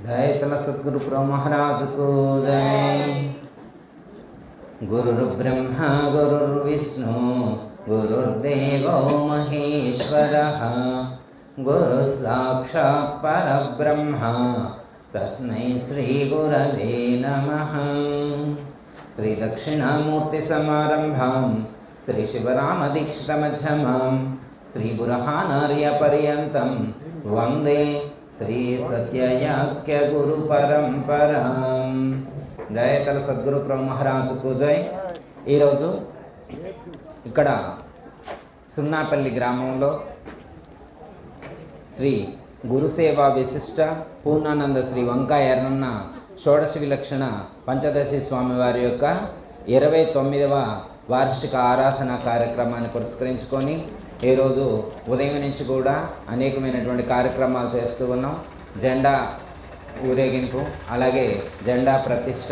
जय तला सद्गुरु प्रभु महाराज को जय। गुरुर्ब्रह्मा गुरुर्विष्णु गुरुर्देवो महेश्वरः गुरु साक्षात् परब्रह्म तस्मै श्री गुरवे नमः। श्री दक्षिणामूर्ति समारंभां श्री शिवरामदीक्षितमध्यमां श्री बुरहानार्य पर्यन्तं वंदे श्री सत्ययाख्य गुरु परंपरां। జయతల సద్గురు ప్రభు మహారాజుకు జై। ఈరోజు ఇక్కడ సున్నాపల్లి గ్రామంలో శ్రీ గురుసేవా విశిష్ట పూర్ణానంద శ్రీ వంకాయ ఎర్రన్న షోడశ విలక్షణ పంచదశి స్వామివారి యొక్క 29వ వార్షిక ఆరాధన కార్యక్రమాన్ని పురస్కరించుకొని ఈరోజు ఉదయం నుంచి కూడా అనేకమైనటువంటి కార్యక్రమాలు చేస్తూ ఉన్నాం. జెండా ఊరేగింపు, అలాగే జెండా ప్రతిష్ట,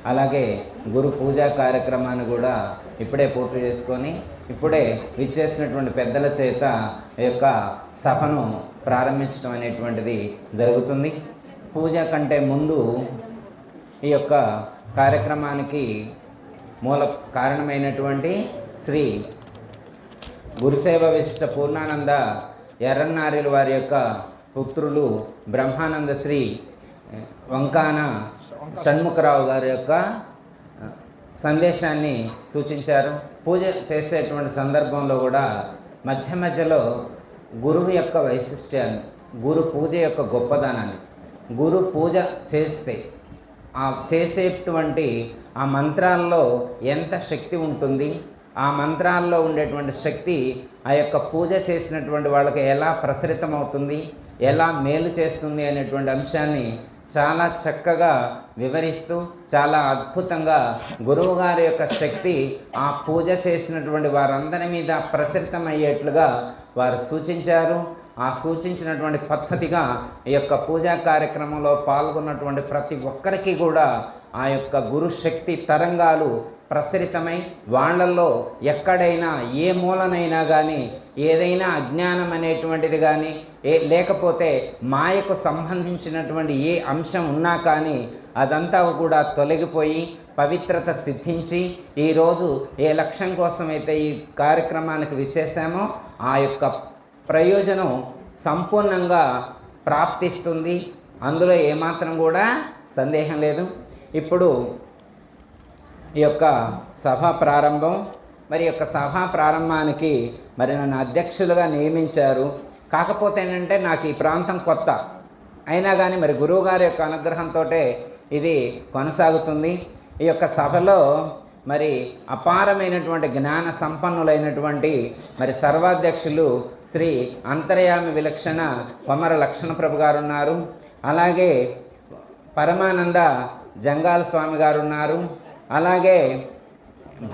అలాగే గురు పూజా కార్యక్రమాన్ని కూడా ఇప్పుడే పూర్తి చేసుకొని ఇప్పుడే విచ్చేసినటువంటి పెద్దల చేత ఈ యొక్క సభను ప్రారంభించడం అనేటువంటిది జరుగుతుంది. పూజ కంటే ముందు ఈ యొక్క కార్యక్రమానికి మూల కారణమైనటువంటి శ్రీ గురుసేవ విశిష్ట పూర్ణానంద ఎర్రన్నార్యుల వారి యొక్క పుత్రులు బ్రహ్మానంద శ్రీ వంకాన షణ్ముఖరావు గారి యొక్క సందేశాన్ని సూచించారు. పూజ చేసేటువంటి సందర్భంలో కూడా మధ్య మధ్యలో గురువు యొక్క వైశిష్ట్యాన్ని, గురు పూజ యొక్క గొప్పదనాన్ని, గురు పూజ చేస్తే ఆ చేసేటువంటి ఆ మంత్రాల్లో ఎంత శక్తి ఉంటుంది, ఆ మంత్రాల్లో ఉండేటువంటి శక్తి ఆ యొక్క పూజ చేసినటువంటి వాళ్ళకి ఎలా ప్రసరితమవుతుంది, ఎలా మేలు చేస్తుంది అనేటువంటి అంశాన్ని చాలా చక్కగా వివరిస్తూ చాలా అద్భుతంగా గురువుగారి యొక్క శక్తి ఆ పూజ చేసినటువంటి వారందరి మీద ప్రసరితమయ్యేట్లుగా వారు సూచించారు. ఆ సూచించినటువంటి పద్ధతిగా ఈ యొక్క పూజా కార్యక్రమంలో పాల్గొన్నటువంటి ప్రతి ఒక్కరికి కూడా ఆ యొక్క గురు శక్తి తరంగాలు ప్రసరితమై వాళ్ళల్లో ఎక్కడైనా ఏ మూలనైనా కానీ ఏదైనా అజ్ఞానం అనేటువంటిది కానీ లేకపోతే మాయకు సంబంధించినటువంటి ఏ అంశం ఉన్నా కానీ అదంతా కూడా తొలగిపోయి పవిత్రత సిద్ధించి ఈరోజు ఏ లక్ష్యం కోసమైతే ఈ కార్యక్రమానికి విచ్చేసామో ఆ యొక్క ప్రయోజనం సంపూర్ణంగా ప్రాప్తిస్తుంది. అందులో ఏమాత్రం కూడా సందేహం లేదు. ఇప్పుడు ఈ యొక్క సభా ప్రారంభం. మరి యొక్క సభా ప్రారంభానికి మరి నన్ను అధ్యక్షులుగా నియమించారు. కాకపోతే ఏంటంటే నాకు ఈ ప్రాంతం కొత్త అయినా కానీ మరి గురువుగారి యొక్క అనుగ్రహంతో ఇది కొనసాగుతుంది. ఈ యొక్క సభలో మరి అపారమైనటువంటి జ్ఞాన సంపన్నులైనటువంటి మరి సర్వాధ్యక్షులు శ్రీ అంతర్యామి విలక్షణ కొమర లక్షణప్రభు గారు ఉన్నారు. అలాగే పరమానంద జంగాల స్వామి గారు ఉన్నారు. అలాగే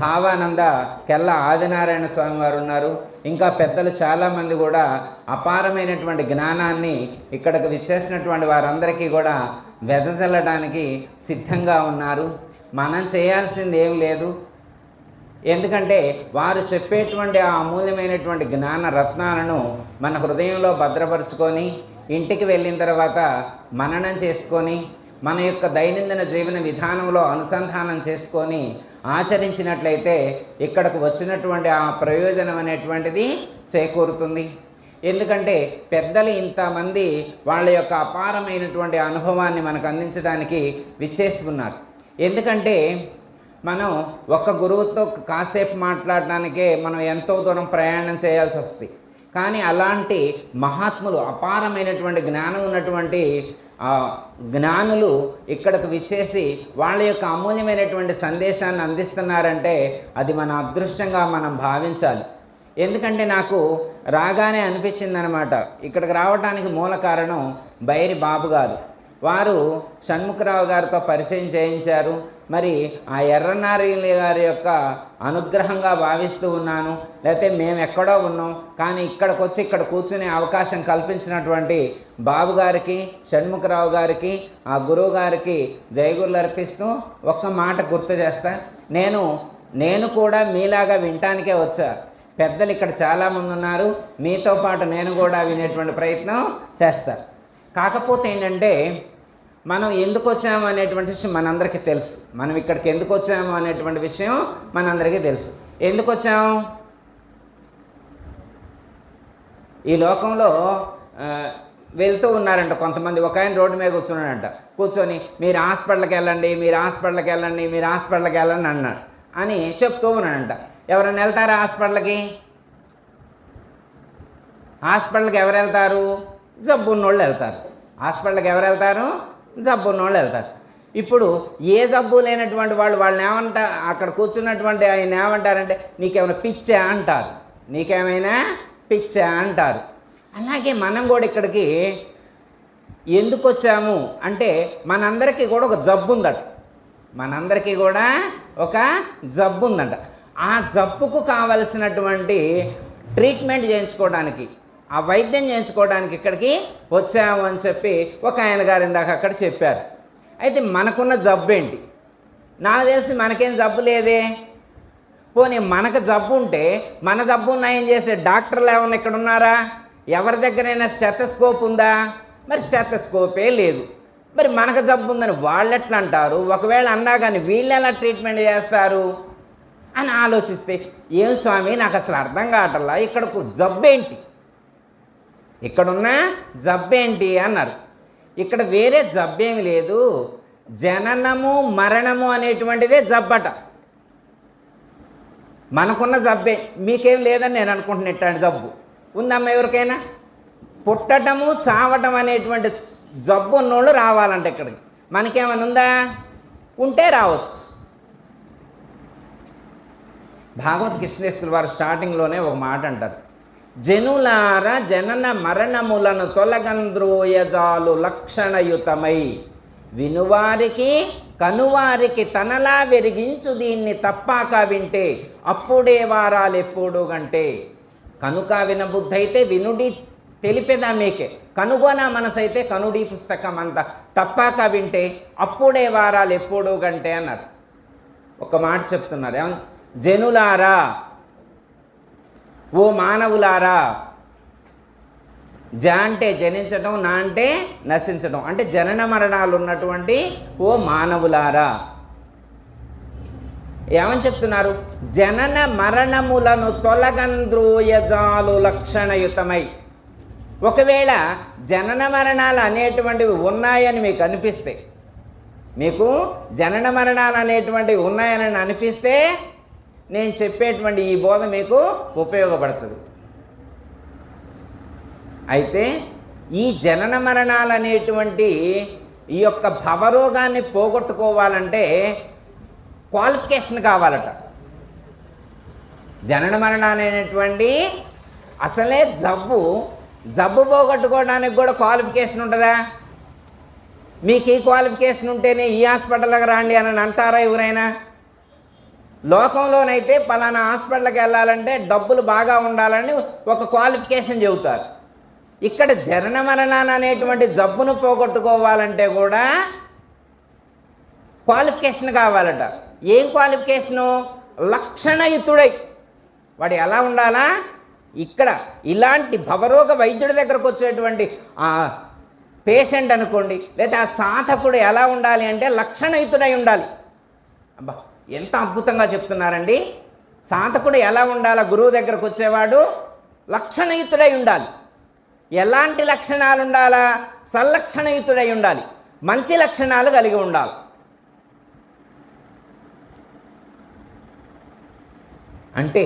భావానంద కెల్ల ఆదినారాయణ స్వామి వారు ఉన్నారు. ఇంకా పెద్దలు చాలామంది కూడా అపారమైనటువంటి జ్ఞానాన్ని ఇక్కడికి విచ్చేసినటువంటి వారందరికీ కూడా వెదజల్లడానికి సిద్ధంగా ఉన్నారు. మనం చేయాల్సింది ఏం లేదు. ఎందుకంటే వారు చెప్పేటువంటి ఆ అమూల్యమైనటువంటి జ్ఞాన రత్నాలను మన హృదయంలో భద్రపరుచుకొని ఇంటికి వెళ్ళిన తర్వాత మననం చేసుకొని మన యొక్క దైనందిన జీవన విధానంలో అనుసంధానం చేసుకొని ఆచరించినట్లయితే ఇక్కడకు వచ్చినటువంటి ఆ ప్రయోజనం అనేటువంటిది చేకూరుతుంది. ఎందుకంటే పెద్దలు ఇంతమంది వాళ్ళ యొక్క అపారమైనటువంటి అనుభవాన్ని మనకు అందించడానికి విచ్చేసుకున్నారు. ఎందుకంటే మనం ఒక్క గురువుతో కాసేపు మాట్లాడడానికే మనం ఎంతో దూరం ప్రయాణం చేయాల్సి వస్తుంది. కానీ అలాంటి మహాత్ములు అపారమైనటువంటి జ్ఞానం ఉన్నటువంటి జ్ఞానులు ఇక్కడికి విచ్చేసి వాళ్ళ యొక్క అమూల్యమైనటువంటి సందేశాన్ని అందిస్తున్నారంటే అది మన అదృష్టంగా మనం భావించాలి. ఎందుకంటే నాకు రాగానే అనిపించిందనమాట, ఇక్కడికి రావడానికి మూల కారణం బైరి బాబు గారు. వారు షణ్ముఖరావు గారితో పరిచయం చేయించారు. మరి ఆ ఎర్రన్నార్యుల గారి యొక్క అనుగ్రహంగా భావిస్తూ ఉన్నాను. లేకపోతే మేము ఎక్కడో ఉన్నాం కానీ ఇక్కడికి వచ్చి ఇక్కడ కూర్చునే అవకాశం కల్పించినటువంటి బాబు గారికి, షణ్ముఖరావు గారికి, ఆ గురువు గారికి జయగురులు అర్పిస్తూ ఒక్క మాట గుర్తు చేస్తా. నేను కూడా మీలాగా వినటానికే వచ్చా. పెద్దలు ఇక్కడ చాలామంది ఉన్నారు, మీతో పాటు నేను కూడా వినేటువంటి ప్రయత్నం చేస్తా. కాకపోతే ఏంటంటే మనం ఎందుకు వచ్చాము అనేటువంటి విషయం మనందరికీ తెలుసు. మనం ఇక్కడికి ఎందుకు వచ్చాము అనేటువంటి విషయం మనందరికీ తెలుసు. ఎందుకు వచ్చాము? ఈ లోకంలో వెళ్తూ ఉన్నారంట కొంతమంది. ఒక ఆయన రోడ్డు మీద కూర్చున్నాడంట. కూర్చొని మీరు హాస్పిటల్కి వెళ్ళండి, మీరు హాస్పిటల్కి వెళ్ళండి, మీరు హాస్పిటల్కి వెళ్ళండి అన్నాడు అని చెప్తూ ఉన్నాడంట. ఎవరైనా వెళ్తారా హాస్పిటల్కి? హాస్పిటల్కి ఎవరు వెళ్తారు? జబ్బు ఉన్నోళ్ళు వెళ్తారు. హాస్పిటల్కి ఎవరు వెళ్తారు? జబ్బు ఉన్నోళ్ళు వెళ్తారు. ఇప్పుడు ఏ జబ్బు లేనటువంటి వాళ్ళని ఏమంటా, అక్కడ కూర్చున్నటువంటి ఆయన ఏమంటారంటే నీకేమైనా పిచ్చా అంటారు, నీకేమైనా పిచ్చా అంటారు. అలాగే మనం కూడా ఇక్కడికి ఎందుకు వచ్చాము అంటే మనందరికీ కూడా ఒక జబ్బు ఉందట. మనందరికీ కూడా ఒక జబ్బు ఉందంట. ఆ జబ్బుకు కావలసినటువంటి ట్రీట్మెంట్ చేయించుకోవడానికి, ఆ వైద్యం చేయించుకోవడానికి ఇక్కడికి వచ్చాము అని చెప్పి ఒక ఆయన గారు ఇందాక అక్కడ చెప్పారు. అయితే మనకున్న జబ్బు ఏంటి? నాకు తెలిసి మనకేం జబ్బు లేదే. పోనీ మనకు జబ్బు ఉంటే మన జబ్బు నయం చేసే డాక్టర్లు ఏమన్నా ఇక్కడ ఉన్నారా? ఎవరి దగ్గరైనా స్టెథోస్కోప్ ఉందా? మరి స్టెథోస్కోపే లేదు. మరి మనకు జబ్బు ఉందని వాళ్ళు ఎట్లా అంటారు? ఒకవేళ అన్నా కానీ వీళ్ళు ఎలా ట్రీట్మెంట్ చేస్తారు అని ఆలోచిస్తే, ఏం స్వామి నాకు అసలు అర్థం కావట్లా, ఇక్కడకు జబ్బేంటి, ఇక్కడున్న జబ్బేంటి అన్నారు. ఇక్కడ వేరే జబ్బేమి లేదు, జననము మరణము అనేటువంటిదే జబ్బట. మనకున్న జబ్బే, మీకేం లేదని నేను అనుకుంటున్నా. ఇట్లాంటి జబ్బు ఉందమ్మా ఎవరికైనా? పుట్టటము చావటం అనేటువంటి జబ్బు ఉన్నోళ్ళు రావాలంటే ఇక్కడికి. మనకేమైనా ఉందా? ఉంటే రావచ్చు. భాగవత్ కృష్ణేశ్వరుల వారు స్టార్టింగ్లోనే ఒక మాట అంటారు, జనులార జనన మరణములను తొలగంద్రోయజాలు లక్షణయుతమై వినువారికి కనువారికి తనలా వెరిగించు దీన్ని తప్పాక వింటే అప్పుడే వారాలు ఎప్పుడు గంటే. కనుక వినబుద్ధి అయితే వినుడి తెలిపేదా మీకే, కనుగొన మనసైతే కనుడి పుస్తకం అంతా, తప్పాక వింటే అప్పుడే వారాలు ఎప్పుడు గంటే అన్నారు. ఒక మాట చెప్తున్నారు, ఏమన్నా? జనులారా, ఓ మానవులారా. జ అంటే జనించడం, నా అంటే నశించడం, అంటే జనన మరణాలు ఉన్నటువంటి ఓ మానవులారా. ఏమని చెప్తున్నారు? జనన మరణములను తొలగంద్రోయజాలు లక్షణయుతమై. ఒకవేళ జనన మరణాలు అనేటువంటివి ఉన్నాయని మీకు అనిపిస్తే, మీకు జనన మరణాలు అనేటువంటివి ఉన్నాయని అనిపిస్తే నేను చెప్పేటువంటి ఈ బోధ మీకు ఉపయోగపడుతుంది. అయితే ఈ జనన మరణాలు అనేటువంటి ఈ యొక్క భవరోగాన్ని పోగొట్టుకోవాలంటే క్వాలిఫికేషన్ కావాలట. జనన మరణాలు అనేటువంటి అసలే జబ్బు పోగొట్టుకోవడానికి కూడా క్వాలిఫికేషన్ ఉంటుందా? మీకు ఈ క్వాలిఫికేషన్ ఉంటేనే ఈ హాస్పిటల్కి రండి అని అంటారా ఎవరైనా? లోకంలోనైతే పలానా హాస్పిటల్కి వెళ్ళాలంటే డబ్బులు బాగా ఉండాలని ఒక క్వాలిఫికేషన్ చెబుతారు. ఇక్కడ జనన మరణాలు అనేటువంటి జబ్బును పోగొట్టుకోవాలంటే కూడా క్వాలిఫికేషన్ కావాలట. ఏం క్వాలిఫికేషను? లక్షణయుతుడై. వాడు ఎలా ఉండాలా? ఇక్కడ ఇలాంటి భవరోగ వైద్యుడి దగ్గరకు వచ్చేటువంటి పేషెంట్ అనుకోండి, లేదా ఆ సాధకుడు ఎలా ఉండాలి అంటే లక్షణయుతుడై ఉండాలి. అబ్బా ఎంత అద్భుతంగా చెప్తున్నారండి. సాధకుడు ఎలా ఉండాలా? గురువు దగ్గరకు వచ్చేవాడు లక్షణయుతుడై ఉండాలి. ఎలాంటి లక్షణాలు ఉండాలా? సల్లక్షణయుతుడై ఉండాలి. మంచి లక్షణాలు కలిగి ఉండాలి. అంటే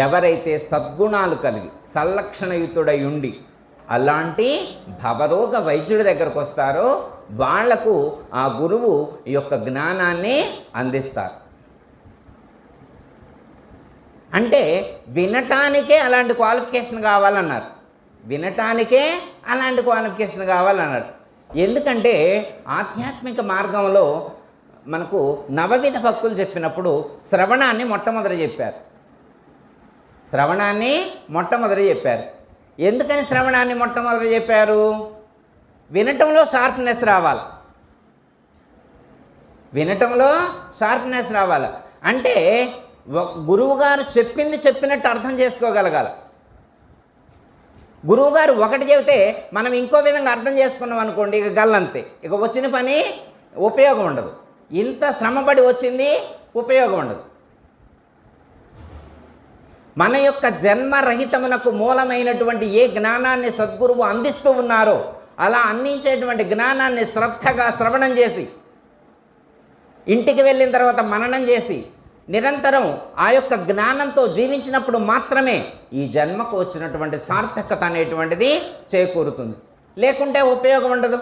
ఎవరైతే సద్గుణాలు కలిగి సల్లక్షణయుతుడై ఉండి అలాంటి భవరోగ వైద్యుడి దగ్గరకు వస్తారో వాళ్లకు ఆ గురువు ఈ యొక్క జ్ఞానాన్ని అందిస్తారు. అంటే వినటానికే అలాంటి క్వాలిఫికేషన్ కావాలన్నారు. వినటానికే అలాంటి క్వాలిఫికేషన్ కావాలన్నారు. ఎందుకంటే ఆధ్యాత్మిక మార్గంలో మనకు నవవిధ భక్తులు చెప్పినప్పుడు శ్రవణాన్ని మొట్టమొదటి చెప్పారు. శ్రవణాన్ని మొట్టమొదటి చెప్పారు. ఎందుకని శ్రవణాన్ని మొట్టమొదటి చెప్పారు? వినటంలో షార్ప్నెస్ రావాలి. వినటంలో షార్ప్నెస్ రావాలి. అంటే గురువుగారు చెప్పినట్టు అర్థం చేసుకోగలగాలి. గురువుగారు ఒకటి చెబితే మనం ఇంకో విధంగా అర్థం చేసుకున్నాం అనుకోండి, ఇక గల్లంతే, ఇక వచ్చిన పని ఉపయోగం ఉండదు. ఇంత శ్రమపడి వచ్చింది ఉపయోగం ఉండదు. మన యొక్క జన్మరహితమునకు మూలమైనటువంటి ఏ జ్ఞానాన్ని సద్గురువు అందిస్తూ ఉన్నారో అలా అందించేటువంటి జ్ఞానాన్ని శ్రద్ధగా శ్రవణం చేసి, ఇంటికి వెళ్ళిన తర్వాత మననం చేసి, నిరంతరం ఆ యొక్క జ్ఞానంతో జీవించినప్పుడు మాత్రమే ఈ జన్మకు వచ్చినటువంటి సార్థకత అనేటువంటిది చేకూరుతుంది. లేకుంటే ఉపయోగం ఉండదు.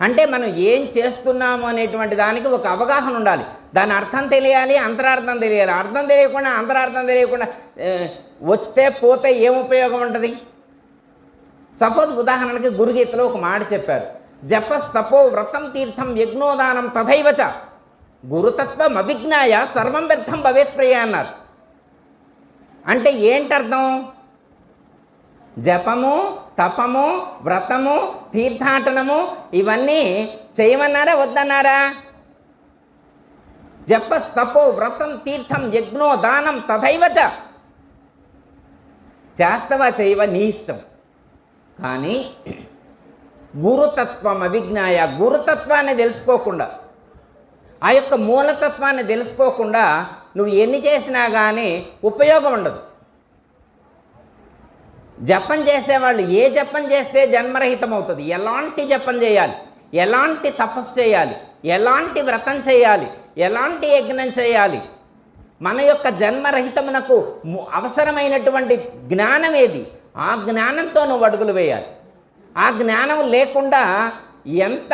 అంటే మనం ఏం చేస్తున్నాము అనేటువంటి దానికి ఒక అవగాహన ఉండాలి. దాని అర్థం తెలియాలి, అంతరార్థం తెలియాలి. అర్థం తెలియకుండా అంతరార్థం తెలియకుండా వస్తే పోతే ఏం ఉపయోగం ఉంటుంది? సపోజ్ ఉదాహరణకి గురుగీతలో ఒక మాట చెప్పారు, జపస్తపో వ్రతం తీర్థం యజ్ఞోదానం తథైవచ గురుతత్వం అవిజ్ఞాయ సర్వం వ్యర్థం భవేత్ప్రియ అన్నారు. అంటే ఏంటర్థం? జపము, తపము, వ్రతము, తీర్థాటనము ఇవన్నీ చేయమన్నారా వద్దన్నారా? జపస్తపో వ్రతం తీర్థం యజ్ఞో దానం తథైవచ. చేస్తవా చేయవా నీ ఇష్టం. కానీ గురుతత్వం అవిజ్ఞాయ, గురుతత్వాన్ని తెలుసుకోకుండా, ఆ యొక్క మూలతత్వాన్ని తెలుసుకోకుండా నువ్వు ఎన్ని చేసినా కానీ ఉపయోగం ఉండదు. జపం చేసేవాళ్ళు ఏ జపం చేస్తే జన్మరహితం అవుతుంది, ఎలాంటి జపం చేయాలి, ఎలాంటి తపస్సు చేయాలి, ఎలాంటి వ్రతం చేయాలి, ఎలాంటి యజ్ఞం చేయాలి, మన యొక్క జన్మరహితమునకు అవసరమైనటువంటి జ్ఞానం ఏది, ఆ జ్ఞానంతో నువ్వు అడుగులు వేయాలి. ఆ జ్ఞానం లేకుండా ఎంత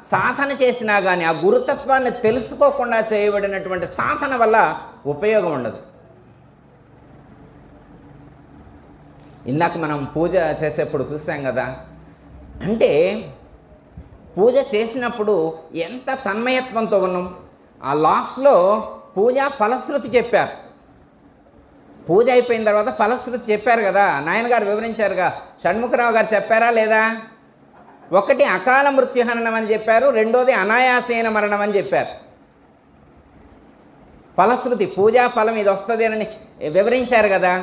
సాధన చేసినా కానీ ఆ గురుతత్వాన్ని తెలుసుకోకుండా చేయబడినటువంటి సాధన వల్ల ఉపయోగం ఉండదు. ఇందాక మనం పూజ చేసేప్పుడు చూసాం కదా, అంటే పూజ చేసినప్పుడు ఎంత తన్మయత్వంతో ఉన్నాం. ఆ లాస్ట్లో పూజ ఫలశ్రుతి చెప్పారు. పూజ అయిపోయిన తర్వాత ఫలశ్రుతి చెప్పారు కదా, నాయనగారు వివరించారుగా. షణ్ముఖరావు గారు చెప్పారా లేదా? ఒకటి అకాల మృత్యుహరణం అని చెప్పారు, రెండోది అనాయాసేన మరణం అని చెప్పారు. ఫలశ్రుతి పూజా ఫలం ఇది వస్తుంది అని వివరించారు కదా.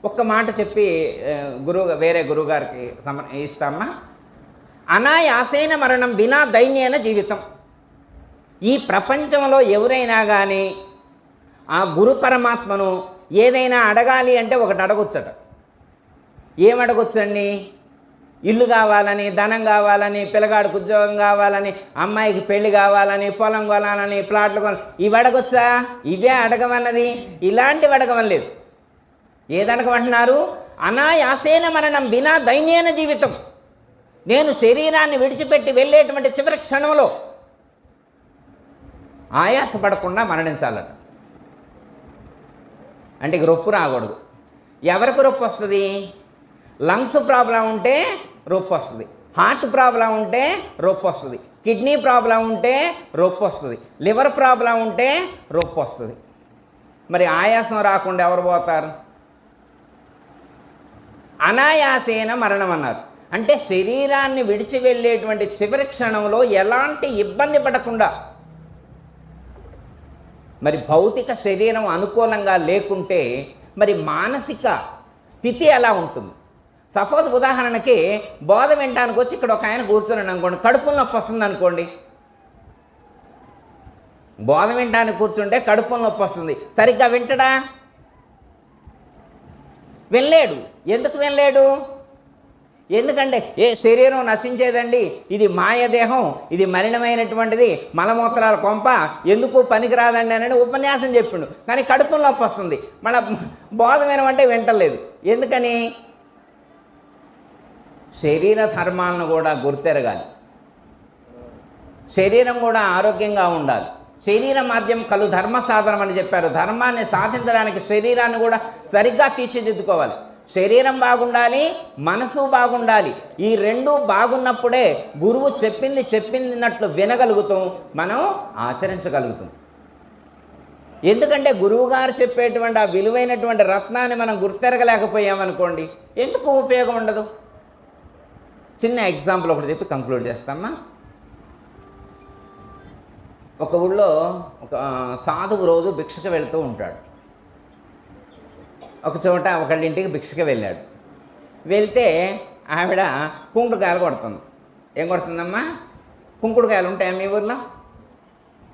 ఒక్క మాట చెప్పి వేరే గురువుగారికి ఇస్తామా. అనాయాసేన మరణం వినా దైన్యేన జీవితం. ఈ ప్రపంచంలో ఎవరైనా కానీ ఆ గురు పరమాత్మను ఏదైనా అడగాలి అంటే ఒకటి అడగొచ్చట. ఏమడగొచ్చండి? ఇల్లు కావాలని, ధనం కావాలని, పిల్లగాడికి ఉద్యోగం కావాలని, అమ్మాయికి పెళ్లి కావాలని, పొలం కొనాలని, ప్లాట్లు కొనాలి, ఇవి అడగొచ్చా? ఇవే అడగమన్నది. ఇలాంటివి అడగమనలేదు. ఏదడగమంటున్నారు? అనాయాసేన మరణం వినా దైన్యేన జీవితం. నేను శరీరాన్ని విడిచిపెట్టి వెళ్ళేటువంటి చివరి క్షణంలో ఆయాసపడకుండా మరణించాలట. అంటే ఇక రొప్పు రాకూడదు. ఎవరికి రొప్పు వస్తుంది? లంగ్స్ ప్రాబ్లం ఉంటే రొప్పు వస్తుంది, హార్ట్ ప్రాబ్లం ఉంటే రొప్పు వస్తుంది, కిడ్నీ ప్రాబ్లం ఉంటే రొప్పు వస్తుంది, లివర్ ప్రాబ్లం ఉంటే రొప్పు వస్తుంది. మరి ఆయాసం రాకుండా ఎవరు పోతారు? అనాయాసేన మరణం అన్నారు. అంటే శరీరాన్ని విడిచి వెళ్ళేటువంటి చివరి క్షణంలో ఎలాంటి ఇబ్బంది పడకుండా. మరి భౌతిక శరీరం అనుకూలంగా లేకుంటే మరి మానసిక స్థితి ఎలా ఉంటుంది? సపోజ్ ఉదాహరణకి బోధ వినడానికి వచ్చి ఇక్కడ ఒక ఆయన కూర్చున్నాను అనుకోండి, కడుపులో నొప్పి వస్తుంది అనుకోండి. బోధ వినడానికి కూర్చుంటే కడుపులో నొప్పి వస్తుంది, సరిగ్గా వింటడా? వినలేడు. ఎందుకు వినలేడు? ఎందుకంటే శరీరం నశించేదండి, ఇది మాయదేహం, ఇది మలినమైనటువంటిది, మలమూత్రాల కొంప, ఎందుకు పనికిరాదండి అని ఉపన్యాసం చెప్పిండు. కానీ కడుపులో నొప్పి వస్తుంది, మన బోధ వినమంటే వింటలేదు. ఎందుకని? శరీర ధర్మాలను కూడా గుర్తెరగాలి. శరీరం కూడా ఆరోగ్యంగా ఉండాలి. శరీర మాధ్యం కలు ధర్మ సాధనం అని చెప్పారు. ధర్మాన్ని సాధించడానికి శరీరాన్ని కూడా సరిగ్గా తీర్చిదిద్దుకోవాలి. శరీరం బాగుండాలి, మనసు బాగుండాలి. ఈ రెండు బాగున్నప్పుడే గురువు చెప్పినట్లు వినగలుగుతాం, మనం ఆచరించగలుగుతాం. ఎందుకంటే గురువుగారు చెప్పేటువంటి ఆ విలువైనటువంటి రత్నాన్ని మనం గుర్తెరగలేకపోయామనుకోండి, ఎందుకు ఉపయోగం ఉండదు. చిన్న ఎగ్జాంపుల్ ఒకటి చెప్పి కంక్లూడ్ చేస్తామా. ఒక ఊళ్ళో ఒక సాధువు రోజు భిక్షకు వెళుతూ ఉంటాడు. ఒక చోట ఒకళ్ళ ఇంటికి భిక్షకు వెళ్ళాడు. వెళ్తే ఆవిడ కుంకుడుకాయలు కొడుతుంది. ఏం కొడుతుందమ్మా? కుంకుడుకాయలు ఉంటాయా మీ ఊర్లో?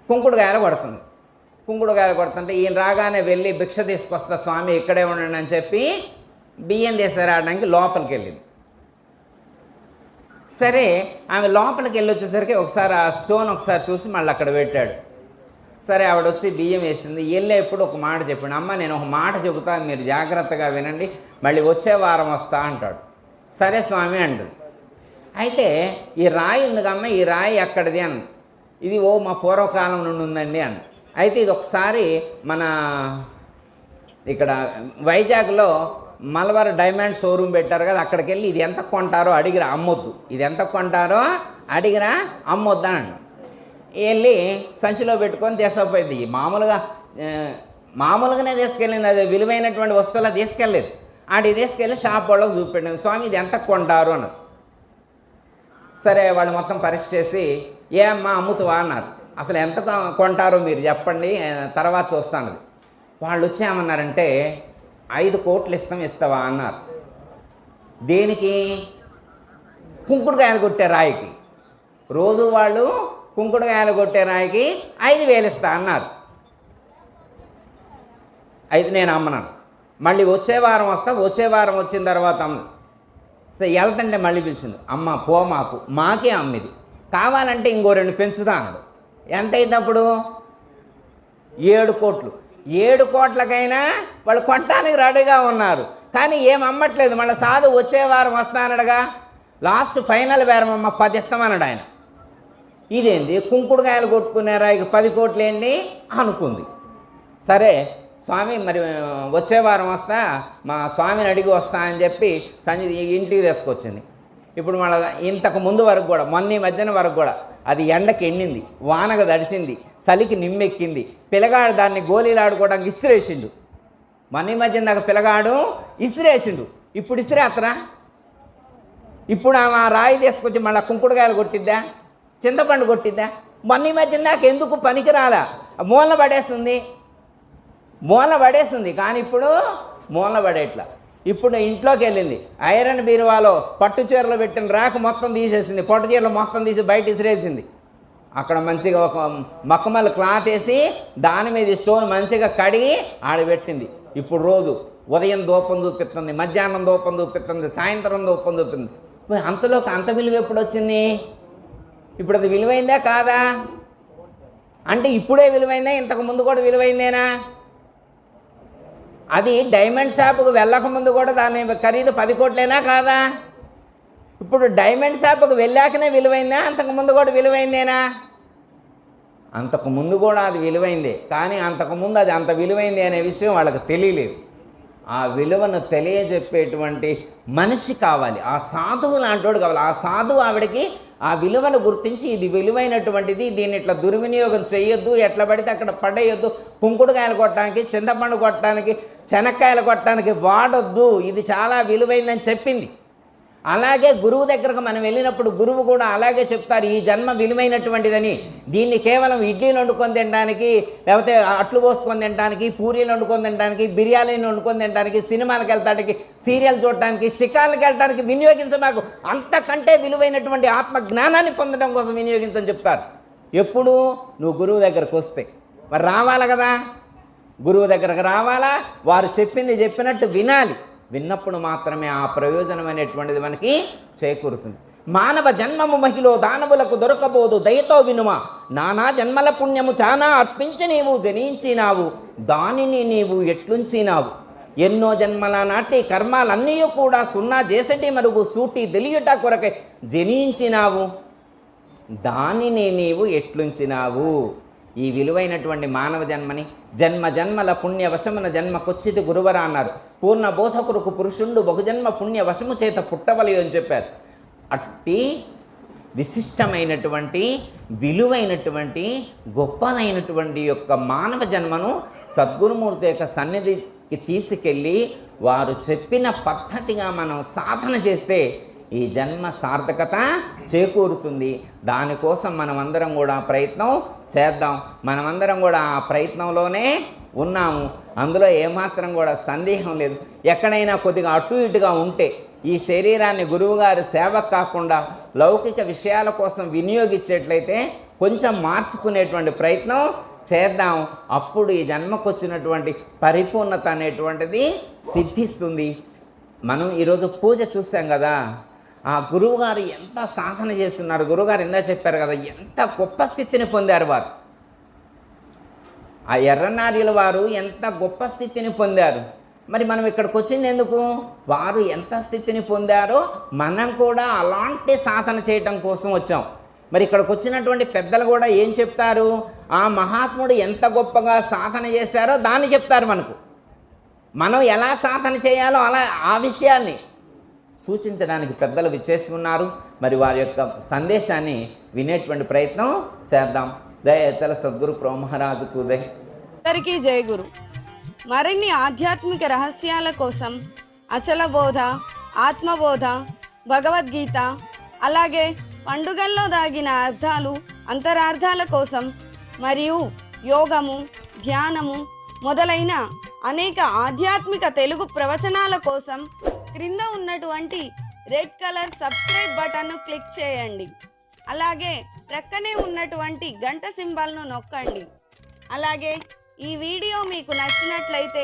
కుంకుడుకాయలు కొడుతుంది. కుంకుడుకాయలు కొడుతుంటే ఈయన రాగానే వెళ్ళి భిక్ష తీసుకొస్తా స్వామి ఇక్కడే ఉండండి అని చెప్పి బియ్యం తీసుకురావడానికి లోపలికి వెళ్ళింది. సరే ఆమె లోపలికి వెళ్ళి వచ్చేసరికి ఒకసారి ఆ స్టోన్ ఒకసారి చూసి మళ్ళీ అక్కడ పెట్టాడు. సరే ఆవిడ వచ్చి బియ్యం వేసింది. వెళ్ళేప్పుడు ఒక మాట చెప్పాడు, అమ్మ నేను ఒక మాట చెబుతాను మీరు జాగ్రత్తగా వినండి, మళ్ళీ వచ్చే వారం వస్తా అంటాడు. సరే స్వామి అంటుంది. అయితే ఈ రాయి ఉందిగమ్మ, ఈ రాయి ఎక్కడిది అని. ఇది మా పూర్వకాలం నుండి ఉందండి అని. అయితే ఇది ఒకసారి మన ఇక్కడ వైజాగ్లో మలబార్ డైమండ్ షోరూమ్ పెట్టారు కదా, అక్కడికి వెళ్ళి ఇది ఎంత కొంటారో అడిగిరా, అమ్మొద్దు, ఇది ఎంత కొంటారో అడిగిరా, అమ్మొద్దా అండి. వెళ్ళి సంచిలో పెట్టుకొని తీసుకుపోయింది. మామూలుగానే తీసుకెళ్ళింది, అది విలువైనటువంటి వస్తువులా తీసుకెళ్ళలేదు. ఆడికి తీసుకెళ్ళి షాప్ వాళ్ళకి చూపెట్టింది, స్వామి ఇది ఎంత కొంటారు అన్నది. సరే వాళ్ళు మొత్తం పరీక్ష చేసి ఏ అమ్మా అమ్ముతావా అన్నారు. అసలు ఎంత కొంటారో మీరు చెప్పండి, తర్వాత చూస్తాను. వాళ్ళు వచ్చి ఏమన్నారంటే 5 కోట్లు ఇస్తావా అన్నారు. దేనికి? కుంకుడుకాయలు కొట్టే రాయికి. రోజు వాళ్ళు కుంకుడుకాయలు కొట్టే రాయికి 5,000 ఇస్తా అన్నారు. అయితే నేను అమ్మనాను, మళ్ళీ వచ్చే వారం వస్తా, వచ్చే వారం వచ్చిన తర్వాత అమ్మ. సో వెళ్తుంటే మళ్ళీ పిలిచింది, అమ్మ పో మాకే అమ్మిది, కావాలంటే ఇంకో 2 పెంచుతా అన్నాడు. ఎంత అయినప్పుడు? 7 కోట్లు. 7 కోట్లకైనా వాళ్ళు కొనటానికి రెడీగా ఉన్నారు, కానీ ఏం అమ్మట్లేదు. మళ్ళీ సాధు వచ్చే వారం వస్తానడగా, లాస్ట్ ఫైనల్ బేరమమ్మ 10 ఇస్తామన్నాడు ఆయన. ఇదేంది కుంకుడుకాయలు కొట్టుకున్నారా, ఇక 10 కోట్లు ఏంటి అనుకుంది. సరే స్వామి మరి వచ్చే వారం వస్తా, మా స్వామిని అడిగి వస్తా అని చెప్పి ఇంటికి తీసుకొచ్చింది. ఇప్పుడు మళ్ళీ ఇంతకు ముందు వరకు కూడా, మొన్న మధ్యాహ్న వరకు కూడా అది ఎండకి ఎండింది, వానగా దడిసింది, చలికి నిమ్మెక్కింది. పిల్లగాడు దాన్ని గోళీలు ఆడుకోవడానికి ఇసిరేసిండు. మొన్న మధ్యన దాకా పిల్లగాడు ఇసిరేసిండు. ఇప్పుడు ఇసిరేత్తరా? ఇప్పుడు ఆమె రాయి తీసుకొచ్చి మళ్ళీ కుంకుడుకాయలు కొట్టిద్దా, చింతపండు కొట్టిద్దా? మొన్న మధ్యన దాకా ఎందుకు పనికిరాలా, మూలన పడేస్తుంది. కానీ ఇప్పుడు మూలన పడేట్లా. ఇప్పుడు ఇంట్లోకి వెళ్ళింది, ఐరన్ బీరువాలో పట్టు చీరలు పెట్టిన రాక మొత్తం తీసేసింది, పట్టు చీరలు మొత్తం తీసి బయట ఇసిరేసింది. అక్కడ మంచిగా ఒక మక్కమల్ క్లాత్ వేసి దాని మీద స్టోన్ మంచిగా కడిగి ఆడబెట్టింది. ఇప్పుడు రోజు ఉదయం దూపం చూపిస్తుంది, మధ్యాహ్నం దూపం చూపిస్తుంది, సాయంత్రం దూపం చూపిస్తుంది. అంతలోకి అంత విలువ ఎప్పుడు వచ్చింది? ఇప్పుడు అది విలువైందా కాదా? అంటే ఇప్పుడే విలువైందా, ఇంతకు ముందు కూడా విలువైందేనా? అది డైమండ్ షాపుకు వెళ్ళకముందు కూడా దాని ఖరీదు 10 కోట్లేనా కాదా? ఇప్పుడు డైమండ్ షాపుకు వెళ్ళాకనే విలువైందా, అంతకుముందు కూడా విలువైందేనా? అంతకుముందు కూడా అది విలువైందే, కానీ అంతకుముందు అది అంత విలువైంది అనే విషయం వాళ్ళకి తెలియలేదు. ఆ విలువను తెలియజెప్పేటువంటి మనిషి కావాలి, ఆ సాధువు లాంటివాడు కావాలి. ఆ సాధువు ఆవిడకి ఆ విలువను గుర్తించి ఇది విలువైనటువంటిది, దీన్ని ఇట్లా దుర్వినియోగం చేయొద్దు, ఎట్లా పడితే అక్కడ పడేయొద్దు, కుంకుడుకాయలు కొట్టడానికి, చింతపండు కొట్టడానికి, శనక్కాయలు కొట్టడానికి వాడొద్దు, ఇది చాలా విలువైందని చెప్పింది. అలాగే గురువు దగ్గరకు మనం వెళ్ళినప్పుడు గురువు కూడా అలాగే చెప్తారు, ఈ జన్మ విలువైనటువంటిదని. దీన్ని కేవలం ఇడ్లీలు వండుకొని తినడానికి, లేకపోతే అట్లు పోసుకొని తినడానికి, పూరీలు వండుకొని తినడానికి, బిర్యానీలు వండుకొని తినడానికి, సినిమాలకు వెళ్ళడానికి, సీరియల్ చూడటానికి, షికార్లకు వెళ్ళడానికి వినియోగించమాకు. అంతకంటే విలువైనటువంటి ఆత్మ జ్ఞానాన్ని పొందడం కోసం వినియోగించని చెప్తారు. ఎప్పుడు? నువ్వు గురువు దగ్గరకు వస్తే. మరి రావాలి కదా, గురువు దగ్గరకు రావాలా, వారు చెప్పినట్టు వినాలి. విన్నప్పుడు మాత్రమే ఆ ప్రయోజనం అనేటువంటిది మనకి చేకూరుతుంది. మానవ జన్మము మహిలో దానవులకు దొరకబోదు, దయతో వినుమా, నానా జన్మల పుణ్యము చానా అర్పించి నీవు జనించినావు, దానిని నీవు ఎట్లుంచినావు. ఎన్నో జన్మల నాటి కర్మాలన్నీ కూడా సున్నా చేసటి మరుగు సూటి తెలియట కొరకై జనించినావు, దానిని నీవు ఎట్లుంచినావు. ఈ విలువైనటువంటి మానవ జన్మని జన్మల పుణ్య వశమున జన్మకొచ్చిది గురువరా అన్నారు. పూర్ణ బోధకురుకు పురుషుండు బహుజన్మ పుణ్య వశము చేత పుట్టవలయు అని చెప్పారు. అట్టి విశిష్టమైనటువంటి విలువైనటువంటి గొప్పదైనటువంటి యొక్క మానవ జన్మను సద్గురుమూర్తి యొక్క సన్నిధికి తీసుకెళ్ళి వారు చెప్పిన పద్ధతిగా మనం సాధన చేస్తే ఈ జన్మ సార్థకత చేకూరుతుంది. దానికోసం మనమందరం కూడా ప్రయత్నం చేద్దాం. మనమందరం కూడా ఆ ప్రయత్నంలోనే ఉన్నాము, అందులో ఏమాత్రం కూడా సందేహం లేదు. ఎక్కడైనా కొద్దిగా అటు ఇటుగా ఉంటే ఈ శరీరాన్ని గురువుగారి సేవకు కాకుండా లౌకిక విషయాల కోసం వినియోగించేట్లయితే కొంచెం మార్చుకునేటువంటి ప్రయత్నం చేద్దాం. అప్పుడు ఈ జన్మకు వచ్చినటువంటి పరిపూర్ణత అనేటువంటిది సిద్ధిస్తుంది. మనం ఈరోజు పూజ చూసాం కదా, ఆ గురువుగారు ఎంత సాధన చేస్తున్నారు. గురువుగారు ఇందా చెప్పారు కదా, ఎంత గొప్ప స్థితిని పొందారు వారు. ఆ ఎర్రనార్యుల వారు ఎంత గొప్ప స్థితిని పొందారు. మరి మనం ఇక్కడికి వచ్చింది ఎందుకు? వారు ఎంత స్థితిని పొందారో మనం కూడా అలాంటి సాధన చేయటం కోసం వచ్చాం. మరి ఇక్కడికి వచ్చినటువంటి పెద్దలు కూడా ఏం చెప్తారు? ఆ మహాత్ముడు ఎంత గొప్పగా సాధన చేశారో దాన్ని చెప్తారు మనకు. మనం ఎలా సాధన చేయాలో అలా ఆ విషయాన్ని సూచించడానికి పెద్దలు విచ్చేసి ఉన్నారు. మరి వారి యొక్క సందేశాన్ని వినేటువంటి ప్రయత్నం చేద్దాం. జయ సద్గురు ప్రో మహారాజుకు జై. అందరికీ జయ గురు. మరిన్ని ఆధ్యాత్మిక రహస్యాల కోసం అచల బోధ, ఆత్మబోధ, భగవద్గీత, అలాగే పండుగల్లో దాగిన అర్థాలు, అంతరార్థాల కోసం మరియు యోగము, ధ్యానము మొదలైన అనేక ఆధ్యాత్మిక తెలుగు ప్రవచనాల కోసం క్రింద ఉన్నటువంటి రెడ్ కలర్ సబ్స్క్రైబ్ బటన్ను క్లిక్ చేయండి. అలాగే ప్రక్కనే ఉన్నటువంటి గంట సింబల్ను నొక్కండి. అలాగే ఈ వీడియో మీకు నచ్చినట్లయితే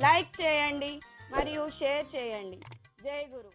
లైక్ చేయండి మరియు షేర్ చేయండి. జై గురు.